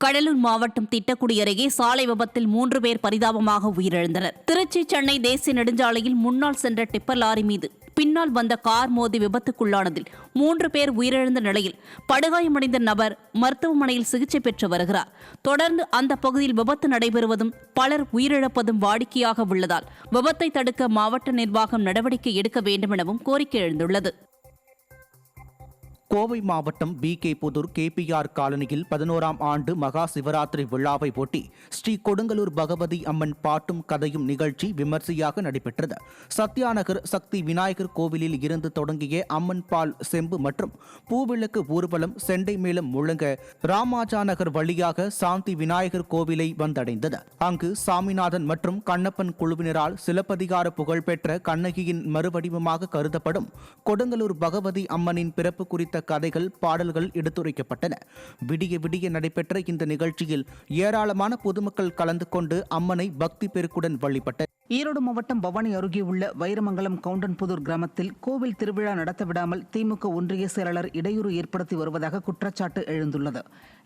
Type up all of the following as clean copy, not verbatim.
கடலூர் மாவட்டம் திட்டக்குடி அருகே சாலை விபத்தில் 3 பேர் பரிதாபமாக உயிரிழந்தனர். திருச்சி சென்னை தேசிய நெடுஞ்சாலையில் முன்னால் சென்ற டிப்பர் லாரி மீது பின்னால் வந்த கார் மோதி விபத்துக்குள்ளானதில் 3 பேர் உயிரிழந்த நிலையில் படுகாயமடைந்த நபர் மருத்துவமனையில் சிகிச்சை பெற்று வருகிறார். தொடர்ந்து அந்த பகுதியில் விபத்து நடைபெறுவதும் பலர் உயிரிழப்பதும் வாடிக்கையாக உள்ளதால் விபத்தை தடுக்க மாவட்ட நிர்வாகம் நடவடிக்கை எடுக்க வேண்டும் எனவும் கோரிக்கை எழுந்துள்ளது. கோவை மாவட்டம் BK புதூர் KPR காலனியில் 11ஆம் ஆண்டு மகா சிவராத்திரி விழாவை ஒட்டி ஸ்ரீ கொடுங்கலூர் பகவதி அம்மன் பாட்டும் கதையும் நிகழ்ச்சி விமர்சையாக நடைபெற்றது. சத்யாநகர் சக்தி விநாயகர் கோவிலில் இருந்து தொடங்கிய அம்மன் பால் செம்பு மற்றும் பூவிளக்கு ஊர்வலம் செண்டை மேளம் முழங்க ராமாஜா நகர் வழியாக சாந்தி விநாயகர் கோவிலை வந்தடைந்தது. அங்கு சாமிநாதன் மற்றும் கண்ணப்பன் குழுவினரால் சிலப்பதிகார புகழ்பெற்ற கண்ணகியின் மறுவடிவமாக கருதப்படும் கொடுங்கலூர் பகவதி அம்மனின் பிறப்பு குறித்த கதைகள் பாடல்கள் எடுத்துரைக்கப்பட்டன. விடிய விடிய நடைபெற்ற இந்த நிகழ்ச்சியில் ஏராளமான பொதுமக்கள் கலந்து கொண்டு அம்மனை பக்தி பெருக்குடன் வழிபட்டனர். ஈரோடு மாவட்டம் பவானி அருகே உள்ள வைரமங்கலம் கவுண்டன்புதூர் கிராமத்தில் கோவில் திருவிழா நடத்த விடாமல் திமுக ஒன்றிய செயலாளர் இடையூறு ஏற்படுத்தி வருவதாக குற்றச்சாட்டு எழுந்துள்ளது.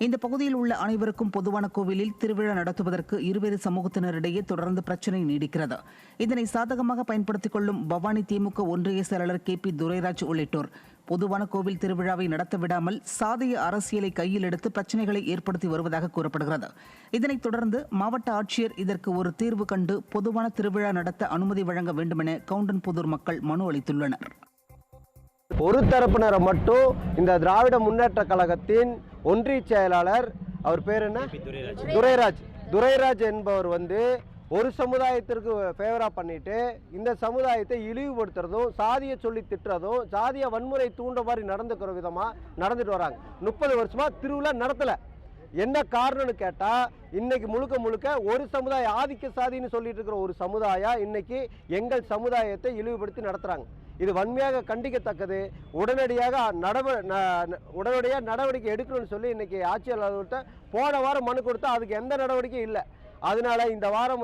இந்த பகுதியில் உள்ள அனைவருக்கும் பொதுவான கோவிலில் திருவிழா நடத்துவதற்கு இருவேறு சமூகத்தினரிடையே தொடர்ந்து பிரச்சினை நீடிக்கிறது. இதனை சாதகமாக பயன்படுத்திக் கொள்ளும் பவானி திமுக ஒன்றிய செயலாளர் KP துரைராஜ் உள்ளிட்டோர் பொதுவான கோவில் திருவிழாவை நடத்த விடாமல் சாதிய அரசியலை கையில் எடுத்து பிரச்சனைகளை ஏற்படுத்தி வருவதாக கூறப்படுகிறது. இதனைத் தொடர்ந்து மாவட்ட ஆட்சியர் இதற்கு ஒரு தீர்வு கண்டு பொதுவான திருவிழா நடத்த அனுமதி வழங்க வேண்டும் என கவுண்டன்புதூர் மக்கள் மனு அளித்துள்ளனர். ஒரு தரப்பினரை மட்டும் இந்த திராவிட முன்னேற்ற கழகத்தின் ஒன்றிய செயலாளர், அவர் பேர் என்ன, துரைராஜ் என்பவர் ஒரு சமுதாயத்திற்கு ஃபேவரா பண்ணிட்டு இந்த சமுதாயத்தை இழிவுபடுத்துறதும் சாதியை சொல்லி திட்டுறதும் சாதிய வன்முறை தூண்ட மாதிரி நடந்துக்கிற விதமா நடந்துட்டு வராங்க. 30 வருஷமா திருவிழா நடத்தல. என்ன காரணம்னு கேட்டா, இன்னைக்கு முழுக்க ஒரு சமுதாய ஆதிக்க சாதின்னு சொல்லிட்டு இருக்கிற ஒரு சமுதாயம் இன்னைக்கு எங்கள் சமுதாயத்தை இழிவுபடுத்தி நடத்துறாங்க. இது வன்மையாக கண்டிக்கத்தக்கது. உடனடியாக நடவடிக்கை எடுக்கணும்னு சொல்லி இன்னைக்கு ஆட்சியாளர்கிட்ட போன வாரம் மனு கொடுத்தா அதுக்கு எந்த நடவடிக்கையும் இல்லை. அதனால இந்த வாரம்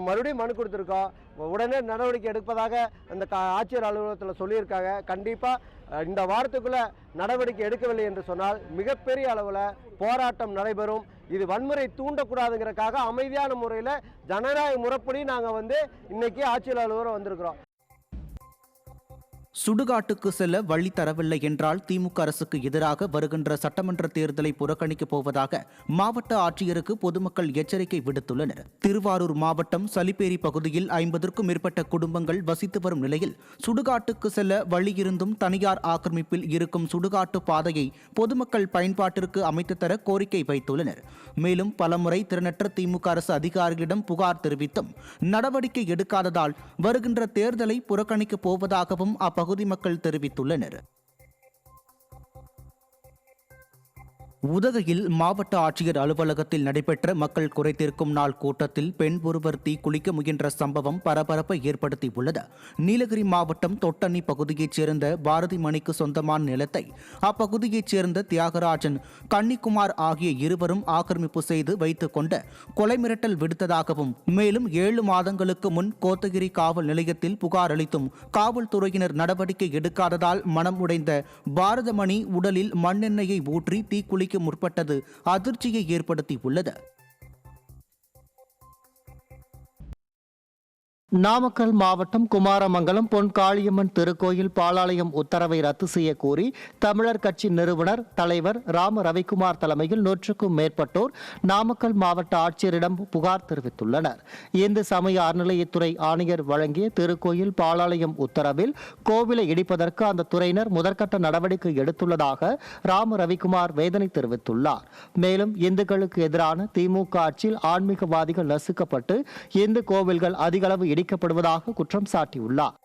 மறுபடியும் மனு கொடுத்துருக்கோம். உடனே நடவடிக்கை எடுப்பதாக அந்த ஆட்சியர் அலுவலகத்தில் சொல்லியிருக்காங்க. கண்டிப்பாக இந்த வாரத்துக்குள்ள நடவடிக்கை எடுக்கவில்லை என்று சொன்னால் மிகப்பெரிய அளவில் போராட்டம் நடைபெறும். இது வன்முறை தூண்டக்கூடாதுங்கிறதுக்காக அமைதியான முறையில் ஜனநாயக முறைப்படி நாங்கள் இன்னைக்கு ஆட்சியர் அலுவலகம் வந்திருக்கிறோம். சுடுகாட்டுக்கு செல்ல வழி தரவில்லை என்றால் திமுக அரசுக்கு எதிராக வருகின்ற சட்டமன்ற தேர்தலை புறக்கணிக்கப் போவதாக மாவட்ட ஆட்சியருக்கு பொதுமக்கள் எச்சரிக்கை விடுத்துள்ளனர். திருவாரூர் மாவட்டம் சலிப்பேரி பகுதியில் 50க்கும் மேற்பட்ட குடும்பங்கள் வசித்து வரும் நிலையில் சுடுகாட்டுக்கு செல்ல வழியிருந்தும் தனியார் ஆக்கிரமிப்பில் இருக்கும் சுடுகாட்டு பாதையை பொதுமக்கள் பயன்பாட்டிற்கு அமைத்து தர கோரிக்கை வைத்துள்ளனர். மேலும் பலமுறை திறனற்ற திமுக அரசு அதிகாரிகளிடம் புகார் தெரிவித்தும் நடவடிக்கை எடுக்காததால் வருகின்ற தேர்தலை புறக்கணிக்கப் போவதாகவும் அப்பகுதி மக்கள் தெரிவித்துள்ளனர். உதகையில் மாவட்ட ஆட்சியர் அலுவலகத்தில் நடைபெற்ற மக்கள் குறைதீர்க்கும் நாள் கூட்டத்தில் பெண் ஒருவர் தீ குளிக்க முயன்ற சம்பவம் பரபரப்பை ஏற்படுத்தியுள்ளது. நீலகிரி மாவட்டம் தொட்டணி பகுதியைச் சேர்ந்த பாரதி மணிக்கு சொந்தமான நிலத்தை அப்பகுதியைச் சேர்ந்த தியாகராஜன், கன்னிக்குமார் ஆகிய இருவரும் ஆக்கிரமிப்பு செய்து வைத்துக் கொண்டு கொலை மிரட்டல் விடுத்ததாகவும், மேலும் 7 மாதங்களுக்கு முன் கோத்தகிரி காவல் நிலையத்தில் புகார் அளித்தும் காவல்துறையினர் நடவடிக்கை எடுக்காததால் மனம் உடைந்த பாரதமணி உடலில் மண்ணெண்ணெயை ஊற்றி தீக்குளிக்க முற்பட்டது அதிர்ச்சியை ஏற்படுத்தியுள்ளது. நாமக்கல் மாவட்டம் குமாரமங்கலம் பொன் காளியம்மன் திருக்கோயில் பாலாலயம் உத்தரவை ரத்து செய்ய கோரி தமிழர் கட்சி நிறுவனர் தலைவர் ராம ரவிக்குமார் தலைமையில் 100க்கும் மேற்பட்டோர் நாமக்கல் மாவட்ட ஆட்சியரிடம் புகார் தெரிவித்துள்ளனர். இந்து சமய அறநிலையத்துறை ஆணையர் வழங்கிய திருக்கோயில் பாலாலயம் உத்தரவில் கோவிலை இடிப்பதற்கு அந்த துறையினர் முதற்கட்ட நடவடிக்கை எடுத்துள்ளதாக ராம ரவிக்குமார் வேதனை தெரிவித்துள்ளார். மேலும் இந்துக்களுக்கு எதிரான திமுக ஆட்சியில் ஆன்மீகவாதிகள் நசுக்கப்பட்டு இந்து கோவில்கள் அதிகளவு இடிக்கப்படுவதாக குற்றம் சாட்டியுள்ளார்.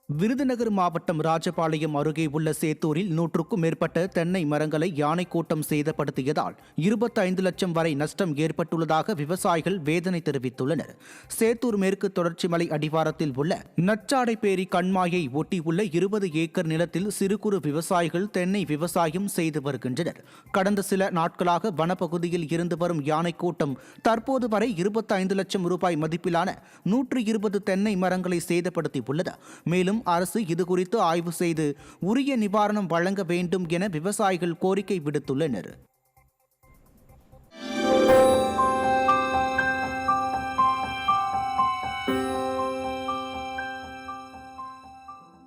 விருதுநகர் மாவட்டம் ராஜபாளையம் அருகே உள்ள சேத்தூரில் 100க்கும் மேற்பட்ட தென்னை மரங்களை யானை கூட்டம் சேதப்படுத்தியதால் 25 லட்சம் வரை நஷ்டம் ஏற்பட்டுள்ளதாக விவசாயிகள் வேதனை தெரிவித்துள்ளனர். சேத்தூர் மேற்கு தொடர்ச்சி மலை அடிவாரத்தில் உள்ள நச்சாடைப்பேரி கண்மாயை ஒட்டியுள்ள 20 ஏக்கர் நிலத்தில் சிறு குறு விவசாயிகள் தென்னை விவசாயம் செய்து வருகின்றனர். கடந்த சில நாட்களாக வனப்பகுதியில் இருந்து வரும் யானை கூட்டம் தற்போது வரை 25 லட்சம் ரூபாய் மதிப்பிலான 120 தென்னை மரங்களை சேதப்படுத்தியுள்ளது. மேலும் இருப்பினும் அரசு இதுகுறித்து ஆய்வு செய்து உரிய நிவாரணம் வழங்க வேண்டும் என விவசாயிகள் கோரிக்கை விடுத்துள்ளனர்.